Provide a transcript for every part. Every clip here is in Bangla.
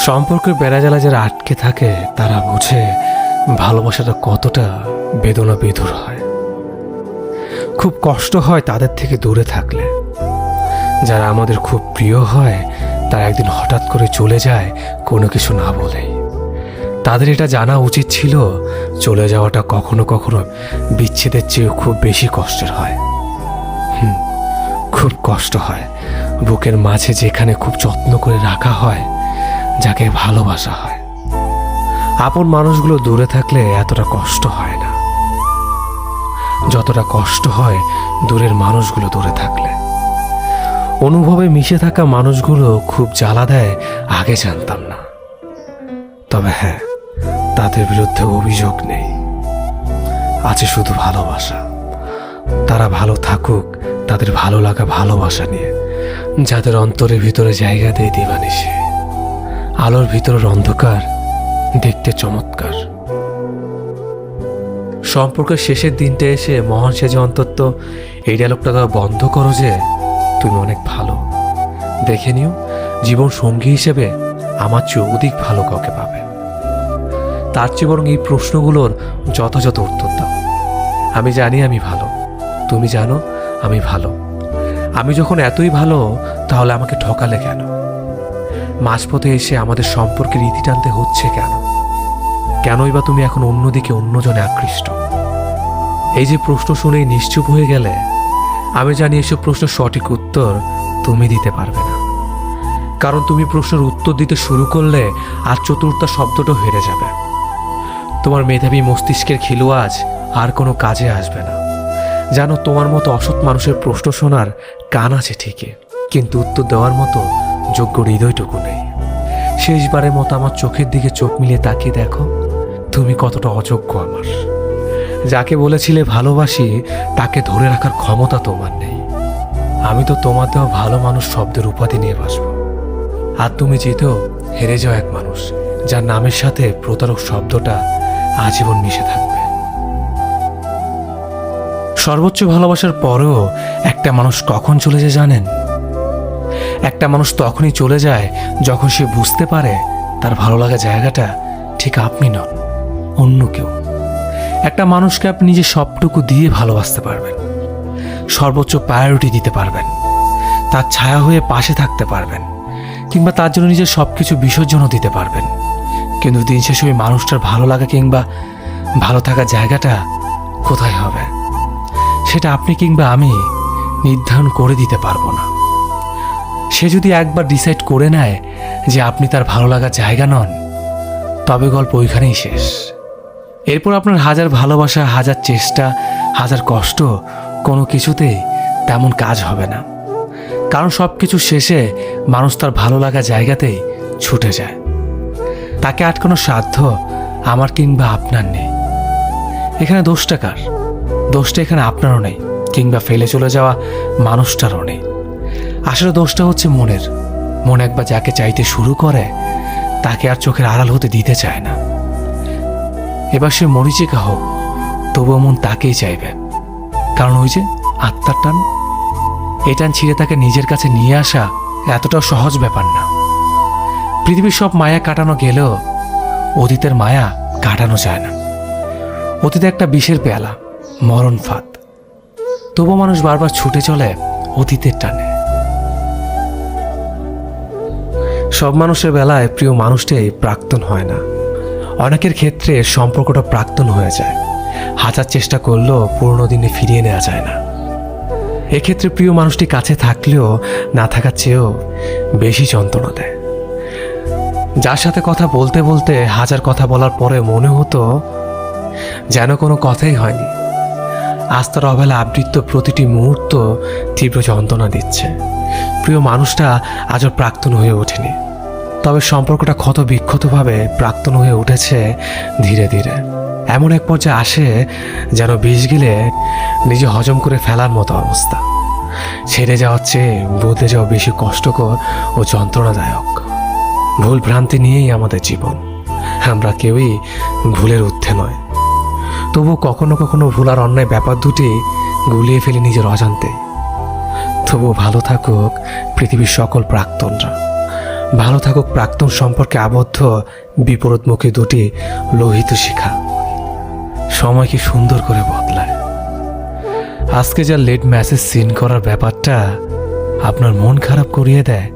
সম্পর্কের বেড়াজালা যারা আটকে থাকে তারা বুঝে ভালোবাসাটা কতটা বেদনা বিধুর হয়। খুব কষ্ট হয় তাদের থেকে দূরে থাকলে। যারা আমাদের খুব প্রিয় হয় তারা একদিন হঠাৎ করে চলে যায় কোনো কিছু না বলেই। তাদের এটা জানা উচিত ছিল চলে যাওয়াটা কখনো কখনো বিচ্ছেদের চেয়েও খুব বেশি কষ্টের হয়। খুব কষ্ট হয় বুকের মাঝে যেখানে খুব যত্ন করে রাখা হয়, যাকে ভালোবাসা হয়। আপন মানুষগুলো দূরে থাকলে এতটা কষ্ট হয় না যতটা কষ্ট হয় দূরের মানুষগুলো দূরে থাকলে। অনুভবে মিশে থাকা মানুষগুলো খুব জ্বালা দেয় আগে জানতাম না। তবে হ্যাঁ, তাদের বিরুদ্ধে অভিযোগ নেই, আছে শুধু ভালোবাসা। তারা ভালো থাকুক তাদের ভালো লাগা ভালোবাসা নিয়ে, যাদের অন্তরের ভিতরে জায়গা দেয় দিবানিশি। আলোর ভিতরের অন্ধকার দেখতে চমৎকার। সম্পর্কের শেষের দিনটা এসে মহান সেজে অন্তত এই ডায়লগটা দেওয়া বন্ধ করো যে তুমি অনেক ভালো। দেখে নিও, জীবন সঙ্গী হিসেবে আমার চেয়ে অধিক ভালো কাউকে পাবে। তার চেয়ে বরং এই প্রশ্নগুলোর যথাযথ উত্তর দাও। আমি জানি আমি ভালো, তুমি জানো আমি ভালো। আমি যখন এতই ভালো তাহলে আমাকে ঠকালে কেন? মাঝপথে এসে আমাদের সম্পর্কের ইতি টানতে হচ্ছে কেন? কেনই বা তুমি এখন অন্যদিকে অন্যজনে আকৃষ্ট? এই যে প্রশ্ন শুনেই নিশ্চুপ হয়ে গেলে, আমি জানি এসব প্রশ্নের সঠিক উত্তর তুমি দিতে পারবে না। কারণ তুমি প্রশ্নের উত্তর দিতে শুরু করলে আর চতুর্থ শব্দটাও হেরে যাবে। তোমার মেধাবী মস্তিষ্কের খিলুয়াজ আর কোনো কাজে আসবে না। জানো, তোমার মতো অসৎ মানুষের প্রশ্ন শোনার কান আছে ঠিকই, কিন্তু উত্তর দেওয়ার মতো যোগ্য হৃদয়টুকু নেই। শেষবারের মতো আমার চোখের দিকে চোখ মিলিয়ে তাকিয়ে দেখো, তুমি কতটা অযোগ্য আমার। যাকে বলেছিলে ভালোবাসি, তাকে ধরে রাখার ক্ষমতা তোমার নেই। আমি তো তোমার দেওয়া ভালো মানুষ শব্দের উপাধি নিয়ে বাসব, আর তুমি যেতেও হেরে যাও এক মানুষ যার নামের সাথে প্রতারক শব্দটা আজীবন মিশে থাকবে। সর্বোচ্চ ভালোবাসার পরেও একটা মানুষ কখন চলে যায় জানেন? একটা মানুষ তখনই চলে যায় যখন সে বুঝতে পারে তার ভালো লাগা জায়গাটা ঠিক আপনি নন, অন্য কেউ। একটা মানুষকে আপনি নিজে সবটুকু দিয়ে ভালোবাসতে পারবেন, সর্বোচ্চ প্রায়োরিটি দিতে পারবেন, তার ছায়া হয়ে পাশে থাকতে পারবেন, কিংবা তার জন্য নিজের সব কিছু বিসর্জনও দিতে পারবেন। কিন্তু দিন শেষে ওই মানুষটার ভালো লাগা কিংবা ভালো থাকার জায়গাটা কোথায় হবে সেটা আপনি কিংবা আমি নির্ধারণ করে দিতে পারবো না। সে যদি একবার ডিসাইড করে নেয় যে আপনি তার ভালো লাগার জায়গা নন, তবে গল্প ওইখানেই শেষ। এরপর আপনার হাজার ভালোবাসা, হাজার চেষ্টা, হাজার কষ্ট কোনো কিছুতেই তেমন কাজ হবে না। কারণ সব কিছু শেষে মানুষ তার ভালো লাগা জায়গাতেই ছুটে যায়। তাকে আটকানোর সাধ্য আমার কিংবা আপনার নেই। এখানে দোষটা কার? দোষটা এখানে আপনারও নেই, কিংবা ফেলে চলে যাওয়া মানুষটারও নেই। আসলে দোষটা হচ্ছে মনের। মন একবার যাকে চাইতে শুরু করে তাকে আর চোখের আড়াল হতে দিতে চায় না। এবার সে মরিচিকা হোক, তবুও মন তাকেই চাইবে। কারণ ওই যে আত্মার টান, এই টান ছিঁড়ে তাকে নিজের কাছে নিয়ে আসা এতটাও সহজ ব্যাপার না। পৃথিবীর সব মায়া কাটানো গেলেও অতীতের মায়া কাটানো যায় না। অতীতে একটা বিষের পেয়ালা, মরণ ফাঁদ। তবু মানুষ বারবার ছুটে চলে অতীতের টানে। সব মানুষের বেলায় প্রিয় মানুষটাই প্রাক্তন হয় না। অনেকের ক্ষেত্রে সম্পর্কটা প্রাক্তন হয়ে যায়। হাজার চেষ্টা করলেও পুরনো দিনে ফিরিয়ে নেওয়া যায় না। এক্ষেত্রে প্রিয় মানুষটি কাছে থাকলেও না থাকার চেয়েও বেশি যন্ত্রণা দেয়। যার সাথে কথা বলতে বলতে হাজার কথা বলার পরে মনে হতো যেন কোনো কথাই হয়নি। আজ তার অবেলা আবৃত্ত প্রতিটি মুহূর্ত তীব্র যন্ত্রণা দিচ্ছে। প্রিয় মানুষটা আজও প্রাক্তন হয়ে ওঠেনি, তবে সম্পর্কটা ক্ষত বিক্ষতভাবে প্রাক্তন হয়ে উঠেছে ধীরে ধীরে। এমন এক পর্যায়ে আসে যেন বিষ গিলে নিজে হজম করে ফেলার মতো অবস্থা। ছেড়ে যাওয়ার চেয়ে বদলে যাওয়া বেশি কষ্টকর ও যন্ত্রণাদায়ক। ভুল ভ্রান্তি নিয়েই আমাদের জীবন। আমরা কেউই ভুলের ঊর্ধ্বে নয়, তবু কখনো কখনো ভুল আর অন্যায় ব্যাপার দুটি গুলিয়ে ফেলি নিজের অজান্তে। তবুও ভালো থাকুক পৃথিবীর সকল প্রাক্তনরা, ভালো থাকুক প্রাক্তন সম্পর্কে আবদ্ধ বিপরীতমুখী দুটি লোহিত শিখা। সময় কি সুন্দর করে বদলায়। আজকে যা লেট মেসেজ সিন করার ব্যাপারটা আপনার মন খারাপ করিয়ে দেয়,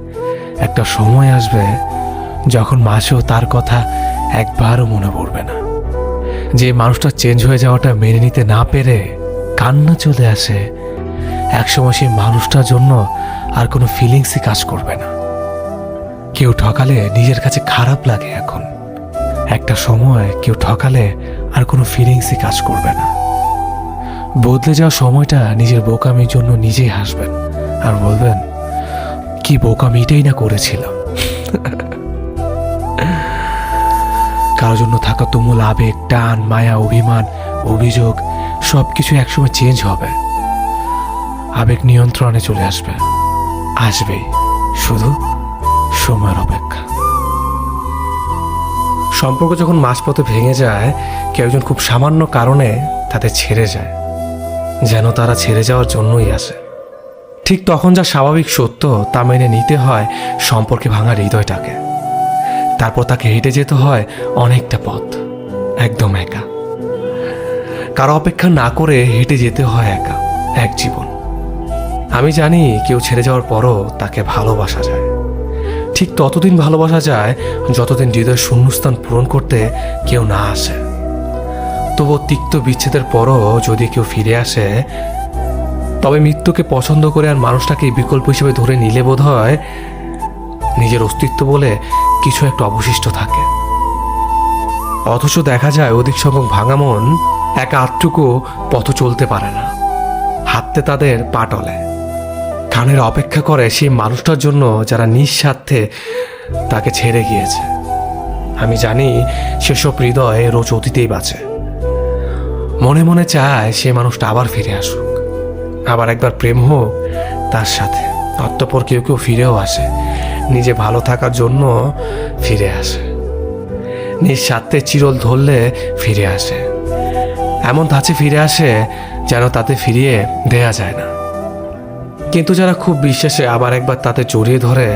একটা সময় আসবে যখন মাসেও তার কথা একবারও মনে পড়বে না। যে মানুষটা চেঞ্জ হয়ে যাওয়াটা মেনে নিতে না পেরে কান্না চলে আসে, একসময় সেই মানুষটার জন্য আর কোনো ফিলিংসই কাজ করবে না। কেউ ঠকালে নিজের কাছে খারাপ লাগে, এখন একটা সময় কেউ ঠকালে আর কোনো ফিলিংসই কাজ করবে না। বদলে যাওয়া সময়টা নিজের বোকামির জন্য নিজেই হাসবেন আর বলবেন, কি বোকামিটাই না করেছিল। কারোর জন্য থাকা তুমুল আবেগ, টান, মায়া, অভিমান, অভিযোগ সবকিছু একসময় চেঞ্জ হবে। আবেগ নিয়ন্ত্রণে চলে আসবে, আসবেই, শুধু সময়ের অপেক্ষা। সম্পর্ক যখন মাঝপথে ভেঙে যায়, কেউ একজন খুব সামান্য কারণে তাদের ছেড়ে যায়, যেন তারা ছেড়ে যাওয়ার জন্যই আসে। ঠিক তখন যা স্বাভাবিক সত্য তা মেনে নিতে হয় সম্পর্কে ভাঙা হৃদয়টাকে। তারপর তাকে হেঁটে যেতে হয় অনেকটা পথ, একদম একা। কারো অপেক্ষা না করে হেঁটে যেতে হয় একা এক জীবন। আমি জানি কেউ ছেড়ে যাওয়ার পরও তাকে ভালোবাসা যায়, ঠিক ততদিন ভালোবাসা যায় যতদিন হৃদয়ের শূন্যস্থান পূরণ করতে কেউ না আসে। তবু তিক্ত বিচ্ছেদের পরও যদি কেউ ফিরে আসে, তবে মৃত্যুকে পছন্দ করে আর মানুষটাকে বিকল্প হিসেবে ধরে নিলে বোধ হয় নিজের অস্তিত্ব বলে কিছু একটা অবশিষ্ট থাকে। অথচ দেখা যায় অধিক সংখ্যক ভাঙা মন একা আধটুকু পথ চলতে পারে না, হাঁটতে তাদের পা টলে। কানের অপেক্ষা করে সেই মানুষটার জন্য যারা নিঃস্বার্থে তাকে ছেড়ে গিয়েছে। আমি জানি সেসব হৃদয় রোজ অতীতেই বাঁচে, মনে মনে চায় সে মানুষটা আবার ফিরে আসুক, আবার একবার প্রেম হোক তার সাথে। অতঃপর কেউ কেউ ফিরেও আসে, নিজে ভালো থাকার জন্য ফিরে আসে, নিজ স্বার্থে চিরল ধরলে ফিরে আসে, এমন ধাঁচে ফিরে আসে যেন তাতে ফিরিয়ে দেয়া যায় না। কিন্তু যারা খুব বিশ্বাসে আবার একবার তাতে জড়িয়ে ধরে,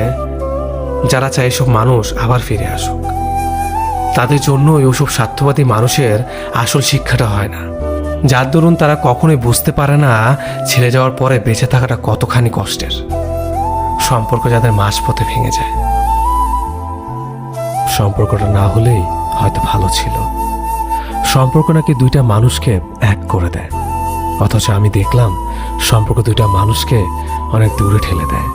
যারা চায় এসব মানুষ আবার ফিরে আসুক, তাদের জন্য ওসব স্বার্থবাদী মানুষের আসল শিক্ষাটা হয় না, যার দরুন তারা কখনোই বুঝতে পারে না ছেড়ে যাওয়ার পরে বেঁচে থাকাটা কতখানি কষ্টের। সম্পর্ক যাদের মাঝপথে ভেঙে যায়, সম্পর্কটা না হলেই হয়তো ভালো ছিল। সম্পর্ক নাকি দুইটা মানুষকে এক করে দেয়, অথচ আমি দেখলাম সম্পর্ক দুইটা মানুষকে অনেক দূরে ঠেলে দেয়।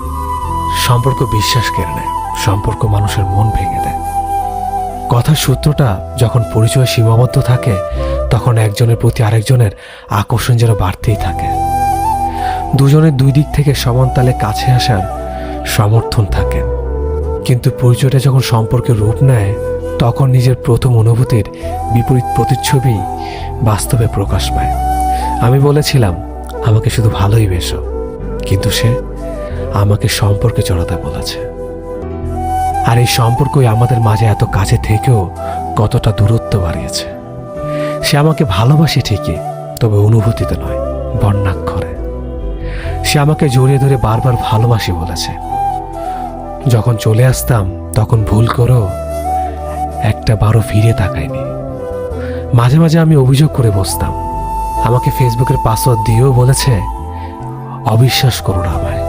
সম্পর্ক বিশ্বাস কেড়ে নেয়, সম্পর্ক মানুষের মন ভেঙে দেয়। কথার সূত্রটা যখন পরিচয় সীমাবদ্ধ থাকে, তখন একজনের প্রতি আরেকজনের আকর্ষণ যেন বাড়তেই থাকে। দুজনের দুই দিক থেকে সমান তালে কাছে আসার সমর্থন থাকে। কিন্তু পরিচয়টা যখন সম্পর্কের রূপ নেয়, তখন নিজের প্রথম অনুভূতির বিপরীত প্রতিচ্ছবি বাস্তবে প্রকাশ পায়। আমি বলেছিলাম আমাকে শুধু ভালোই বেসো, কিন্তু সে আমাকে সম্পর্কে জড়াতে বলেছে। আর এই সম্পর্কই আমাদের মাঝে এত কাছে থেকেও কতটা দূরত্ব বাড়িয়েছে। সে আমাকে ভালোবাসে ঠিকই, তবে অনুভূতিতে নয়, বর্ণাক্ষরে। সে আমাকে জড়িয়ে ধরে বারবার ভালোবাসি বলেছে। যখন চলে আসতাম তখন ভুল করেও একটা বারও ফিরে তাকায়নি। মাঝে মাঝে আমি অভিযোগ করে বসতাম, আমাকে ফেসবুকের পাসওয়ার্ড দিয়েও বলেছে, অবিশ্বাস করো না আমায়,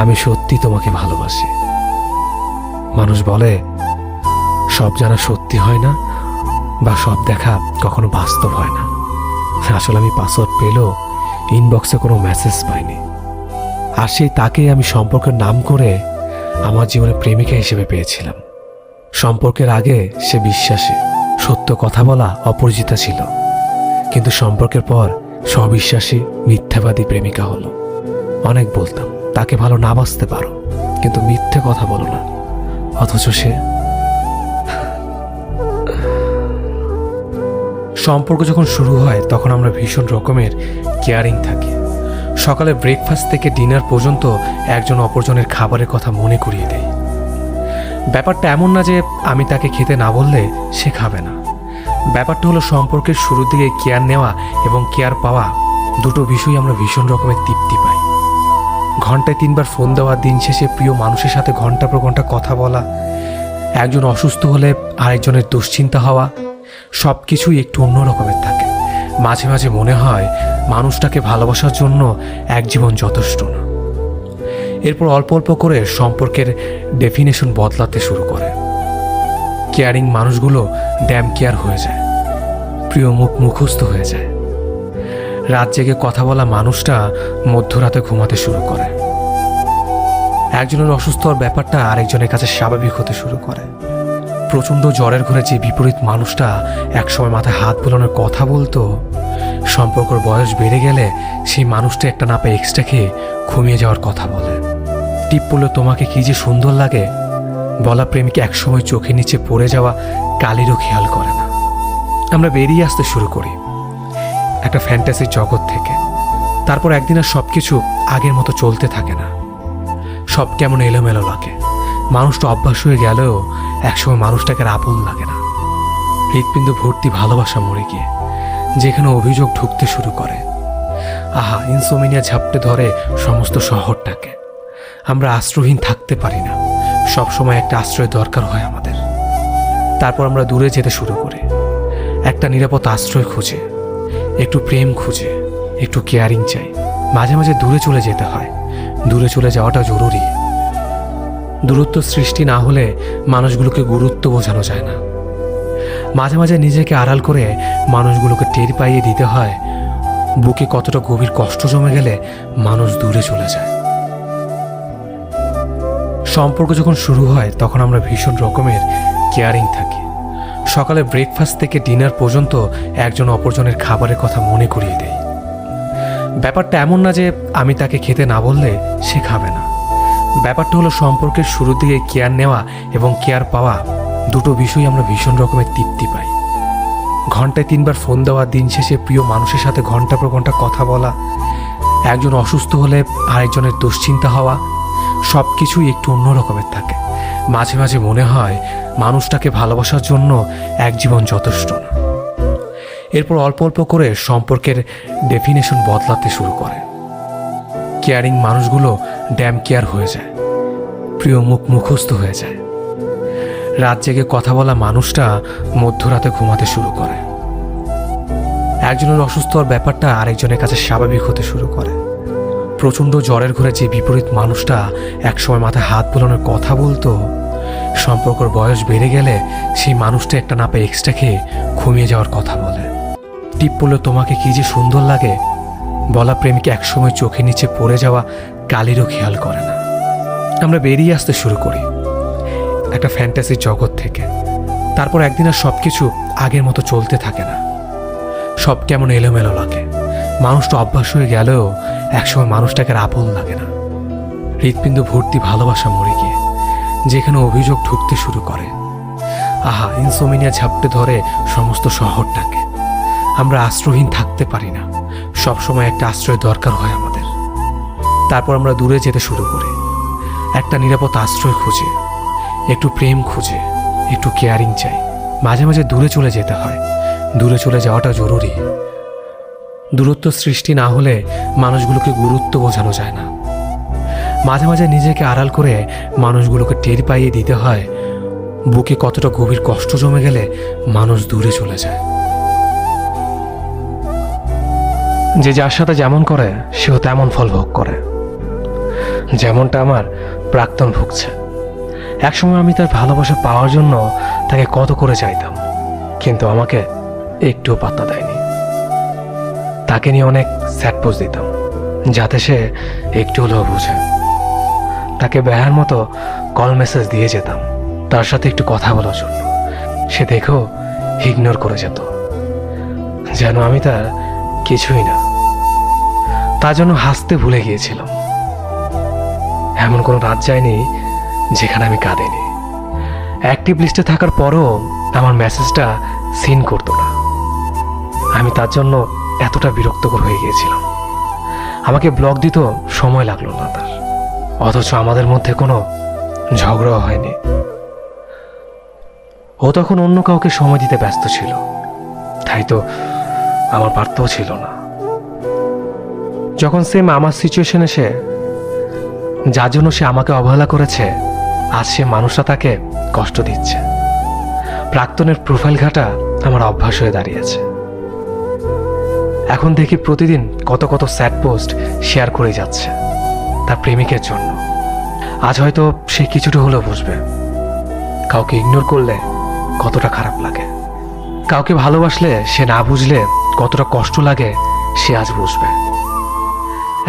আমি সত্যি তোমাকে ভালোবাসি। মানুষ বলে সব জানা সত্যি হয় না, বা সব দেখা কখনো বাস্তব হয় না। আসলে আমি পাসওয়ার্ড পেলেও ইনবক্সে কোনো মেসেজ পাইনি। আর সেই তাকেই আমি সম্পর্কের নাম করে আমার জীবনে প্রেমিকা হিসেবে পেয়েছিলাম। সম্পর্কের আগে সে বিশ্বাসী, সত্য কথা বলা অপরিচিতা ছিল, কিন্তু সম্পর্কের পর স্ববিশ্বাসী মিথ্যাবাদী প্রেমিকা হলো। অনেক বলতাম তাকে ভালো না বাসতে পারো, কিন্তু মিথ্যে কথা বলো না, অথচ সে। সম্পর্ক যখন শুরু হয় তখন আমরা ভীষণ রকমের কেয়ারিং থাকি। সকালে ব্রেকফাস্ট থেকে ডিনার পর্যন্ত একজন অপরজনের খাবারের কথা মনে করিয়ে দেয়। ব্যাপারটা এমন না যে আমি তাকে খেতে না বললে সে খাবে না। ব্যাপারটা হলো সম্পর্কের শুরুর দিকে কেয়ার নেওয়া এবং কেয়ার পাওয়া দুটো বিষয় আমরা ভীষণ রকমের তৃপ্তি পাই। ঘন্টায় 3বার ফোন দেওয়া, দিন শেষে প্রিয় মানুষের সাথে ঘন্টা পর ঘন্টা কথা বলা, একজন অসুস্থ হলে আরেকজনের দুশ্চিন্তা হওয়া, সব কিছুই একটু অন্য রকমের থাকে। মাঝে মাঝে মনে হয় মানুষটাকে ভালোবাসার জন্য এক জীবন যথেষ্ট না। এরপর অল্প অল্প করে সম্পর্কের ডেফিনেশন বদলাতে শুরু করে। কেয়ারিং মানুষগুলো ড্যাম কেয়ার হয়ে যায়, প্রিয় মুখ মুখস্থ হয়ে যায়। রাত জেগে কথা বলা মানুষটা মধ্যরাতে ঘুমাতে শুরু করে। একজনের অসুস্থ হওয়ার ব্যাপারটা আরেকজনের কাছে স্বাভাবিক হতে শুরু করে। প্রচণ্ড জ্বরের ঘরে যে বিপরীত মানুষটা একসময় মাথায় হাত বোলানোর কথা বলতো, সম্পর্কের বয়স বেড়ে গেলে সেই মানুষটা একটা না পেয়ে এক্সট্রা খেয়ে ঘুমিয়ে যাওয়ার কথা বলে। টিপ পড়লে তোমাকে কি যে সুন্দর লাগে বলা প্রেমিক একসময় চোখের নিচে পড়ে যাওয়া কালিরও খেয়াল করে না। আমরা বেরিয়ে আসতে শুরু করি একটা ফ্যান্টাসির জগৎ থেকে। তারপর একদিন আর সব কিছু আগের মতো চলতে থাকে না। সব কেমন এলোমেলো লাগে। মানুষটা অভ্যাস হয়ে গেলেও একসময় মানুষটাকে আর আপন লাগে না। হৃৎপিণ্ড ভর্তি ভালোবাসা মরে গিয়ে যেখানে অভিযোগ ঢুকতে শুরু করে। আহা, ইনসোমিনিয়া ঝাপটে ধরে সমস্ত শহরটাকে। আমরা আশ্রয়হীন থাকতে পারি না। সবসময় একটা আশ্রয় দরকার হয় আমাদের। তারপর আমরা দূরে যেতে শুরু করি, একটা নিরাপদ আশ্রয় খুঁজে, একটু প্রেম খুঁজে, একটু কেয়ারিং চাই। মাঝে মাঝে দূরে চলে যেতে হয়। দূরে চলে যাওয়াটা জরুরি। দূরত্ব সৃষ্টি না হলে মানুষগুলোকে গুরুত্ব বোঝানো যায় না। মাঝে মাঝে নিজেকে আড়াল করে মানুষগুলোকে টের পাইয়ে দিতে হয় বুকে কতটা গভীর কষ্ট জমে গেলে মানুষ দূরে চলে যায়। সম্পর্ক যখন শুরু হয় তখন আমরা ভীষণ রকমের কেয়ারিং থাকি। সকালে ব্রেকফাস্ট থেকে ডিনার পর্যন্ত একজন অপরজনের খাবারের কথা মনে করিয়ে দেয়। ব্যাপারটা এমন না যে আমি তাকে খেতে না বললে সে খাবে না। ব্যাপারটা হলো সম্পর্কের শুরুর দিকে কেয়ার নেওয়া এবং কেয়ার পাওয়া দুটো বিষয় আমরা ভীষণ রকমের তৃপ্তি পাই। ঘন্টায় 3বার ফোন দেওয়া, দিন শেষে প্রিয় মানুষের সাথে ঘন্টা পর ঘন্টা কথা বলা, একজন অসুস্থ হলে আরেকজনের দুশ্চিন্তা হওয়া, সব কিছুই একটু অন্য রকমের থাকে। মাঝে মাঝে মনে হয় মানুষটাকে ভালোবাসার জন্য এক জীবন যথেষ্ট না। এরপর অল্প অল্প করে সম্পর্কের ডেফিনেশন বদলাতে শুরু করে। কেয়ারিং মানুষগুলো ড্যাম কেয়ার হয়ে যায়, প্রিয় মুখ মুখস্থ হয়ে যায়। রাত জেগে কথা বলা মানুষটা মধ্যরাতে ঘুমাতে শুরু করে। একজনের অসুস্থ হওয়ার ব্যাপারটা আরেকজনের কাছে স্বাভাবিক হতে শুরু করে। প্রচণ্ড জ্বরের ঘরে যে বিপরীত মানুষটা একসময় মাথায় হাত বোলানোর কথা বলতো, সম্পর্কের বয়স বেড়ে গেলে সেই মানুষটা একটা না পেয়ে এক্সট্রা খেয়ে ঘুমিয়ে যাওয়ার কথা বলে। টিপ পড়লে তোমাকে কি যে সুন্দর লাগে বলা প্রেমিক একসময় চোখের নিচে পড়ে যাওয়া কালিরও খেয়াল করে না। আমরা বেরিয়ে আসতে শুরু করি একটা ফ্যান্টাসির জগৎ থেকে। তারপর একদিন আর সব কিছু আগের মতো চলতে থাকে না। সব কেমন এলোমেলো লাগে। মানুষটা অভ্যাস হয়ে গেলেও একসময় মানুষটাকে আর আপন লাগে না। হৃৎপিণ্ড ভর্তি ভালোবাসা মরে গিয়ে যেখানে অভিযোগ ঢুকতে শুরু করে। আহা, ইনসোমিনিয়া ঝাপটে ধরে সমস্ত শহরটাকে। আমরা আশ্রয়হীন থাকতে পারি না। সবসময় একটা আশ্রয় দরকার হয় আমাদের। তারপর আমরা দূরে যেতে শুরু করি, একটা নিরাপদ আশ্রয় খুঁজে, একটু প্রেম খুঁজে, একটু কেয়ারিং চাই। মাঝে মাঝে দূরে চলে যেতে হয়। দূরে চলে যাওয়াটা জরুরি। দূরত্ব সৃষ্টি না হলে মানুষগুলোকে গুরুত্ব বোঝানো যায় না। মাঝে মাঝে নিজেকে আড়াল করে মানুষগুলোকে টের পাইয়ে দিতে হয় বুকে কতটা গভীর কষ্ট জমে গেলে মানুষ দূরে চলে যায়। যে যার সাথে যেমন করে সেও তেমন ফল ভোগ করে, যেমনটা আমার প্রাক্তন ভুগছে। একসময় আমি তার ভালোবাসা পাওয়ার জন্য তাকে কত করে চাইতাম, কিন্তু আমাকে একটুও পাত্তা দেয়নি। তাকে নিয়ে অনেক স্যাড পোস্ট দিতাম যাতে সে একটু হলেও বুঝে। তাকে বেহার মতো কল মেসেজ দিয়ে যেতাম তার সাথে একটু কথা বলার জন্য। সে দেখেও ইগনোর করে যেত, যেন আমি তার কিছুই না। তার জন্য হাসতে ভুলে গিয়েছিলাম। এমন কোনো রাত যায়নি যেখানে আমি কাঁদিনি। অ্যাক্টিভ লিস্টে থাকার পরও আমার মেসেজটা সিন করতো না। আমি তার জন্য এতটা বিরক্তকর হয়ে গিয়েছিলাম। আমাকে ব্লক দিত সময় লাগলো না তার, অথচ আমাদের মধ্যে কোনো ঝগড়াও হয়নি। ও তখন অন্য কাউকে সময় দিতে ব্যস্ত ছিল, তাই তো আমার পারতেও ছিল না। যখন সেম আমার সিচুয়েশন এসে যার জন্য সে আমাকে অবহেলা করেছে, আজ সে মানুষটা তাকে কষ্ট দিচ্ছে। প্রাক্তনের প্রোফাইল ঘাটা আমার অভ্যাস হয়ে দাঁড়িয়েছে। এখন দেখি প্রতিদিন কত কত স্যাড পোস্ট শেয়ার করে যাচ্ছে তার প্রেমিকের জন্য। আজ হয়তো সে কিছুটা হলেও বুঝবে কাউকে ইগনোর করলে কতটা খারাপ লাগে, কাউকে ভালোবাসলে সে না বুঝলে কতটা কষ্ট লাগে সে আজ বুঝবে।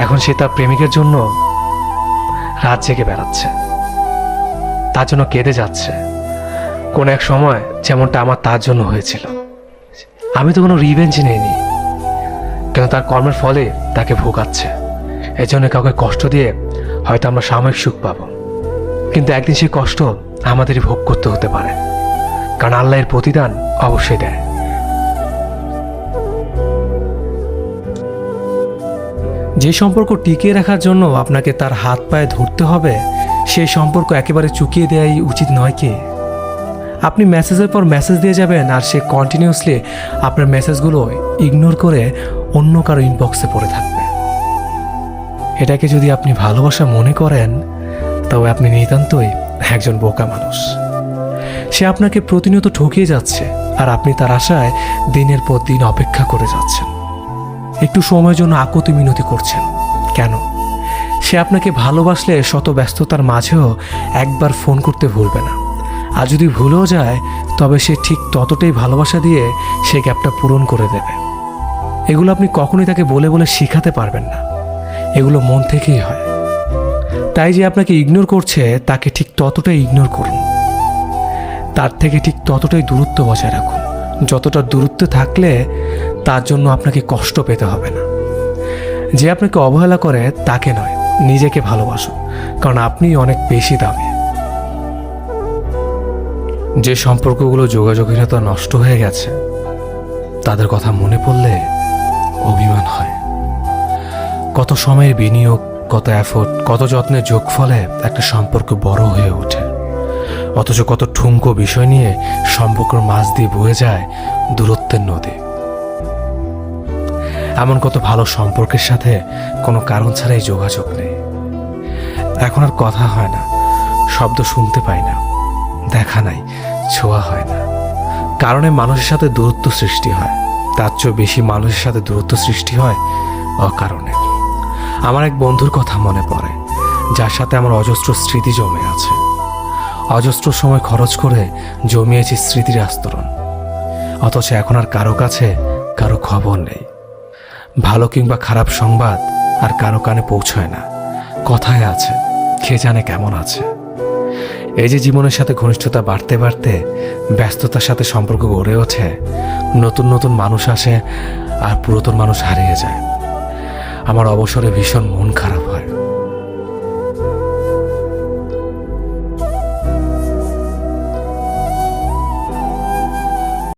এখন সে তার প্রেমিকের জন্য রাত জেগে বেড়াচ্ছে, তার জন্য কেঁদে যাচ্ছে। কোন এক সময় যেমনটা আমার তার জন্য হয়েছিল, আমি তো কোনো রিভেঞ্জ নেইনি, কেন তার কর্মের ফলে তাকে ভোগাচ্ছে। এই জন্য কাউকে কষ্ট দিয়ে হয়তো আমরা সাময়িক সুখ পাব, কিন্তু একদিন সেই কষ্ট আমাদেরই ভোগ করতে হতে পারে, কারণ আল্লাহ এর প্রতিদান অবশ্যই দেয়। যে সম্পর্ক টিকিয়ে রাখার জন্য আপনাকে তার হাত পায়ে ধরতে হবে, সেই সম্পর্ক একেবারে চুকিয়ে দেওয়াই উচিত নয় কি? আপনি মেসেজের পর মেসেজ দিয়ে যাবেন আর সে কন্টিনিউয়াসলি আপনার মেসেজগুলো ইগনোর করে অন্য কারো ইনবক্সে পড়ে থাকবে। এটাকে যদি আপনি ভালোবাসা মনে করেন, তবে আপনি নিতান্তই একজন বোকা মানুষ। সে আপনাকে প্রতিনিয়ত ঠকিয়ে যাচ্ছে আর আপনি তার আশায় দিনের পর দিন অপেক্ষা করে যাচ্ছেন, একটু সময়ের জন্য আকুতি মিনতি করছেন। কেন? সে আপনাকে ভালোবাসলে শত ব্যস্ততার মাঝেও একবার ফোন করতে ভুলবে না, আর যদি ভুলেও যায় তবে সে ঠিক ততটাই ভালোবাসা দিয়ে সে গ্যাপটা পূরণ করে দেবে। এগুলো আপনি কখনোই তাকে বলে বলে শিখাতে পারবেন না, এগুলো মন থেকেই হয়। তাই যে আপনাকে ইগনোর করছে তাকে ঠিক ততটাই ইগনোর করুন, তার থেকে ঠিক ততটাই দূরত্ব বজায় রাখুন, যতটা দূরত্ব থাকলে তার জন্য আপনাকে কষ্ট পেতে হবে না। যে আপনাকে অবহেলা করে তাকে নয়, নিজেকে ভালোবাসুন, কারণ আপনি অনেক বেশি দামি। যে সম্পর্কগুলো যোগাযোগহীনতা নষ্ট হয়ে গেছে তাদের কথা মনে পড়লে অভিমান হয়। কত সময়ের বিনিয়োগ, কত এফোর্ট, কত যত্নের যোগফলে একটা সম্পর্ক বড় হয়ে ওঠে, অথচ কত ঠুনকো বিষয় নিয়ে সম্পর্কের মাঝ দিয়ে বয়ে যায় দূরত্বের নদী। এমন কত ভালো সম্পর্কের সাথে কোনো কারণ ছাড়াই যোগাযোগ নেই। এখন আর কথা হয় না, শব্দ শুনতে পাই না, দেখা নাই, ছোঁয়া হয় না। কারণে মানুষের সাথে দূরত্ব সৃষ্টি হয়, তার চেয়ে বেশি মানুষের সাথে দূরত্ব সৃষ্টি হয় অকারণে। আমার এক বন্ধুর কথা মনে পড়ে, যার সাথে আমার অজস্র স্মৃতি জমে আছে। অজস্র সময় খরচ করে জমিয়েছি স্মৃতির আস্তরণ, অথচ এখন আর কারো কাছে কারো খবর নেই। ভালো কিংবা খারাপ সংবাদ আর কারো কানে পৌঁছয় না। কথায় আছে, কে জানে কেমন আছে। এই যে জীবনের সাথে ঘনিষ্ঠতা বাড়তে বাড়তে ব্যস্ততার সাথে সম্পর্ক গড়ে ওঠে, নতুন নতুন মানুষ আসে আর পুরাতন মানুষ হারিয়ে যায়। আমার অবসরে ভীষণ মন খারাপ হয়।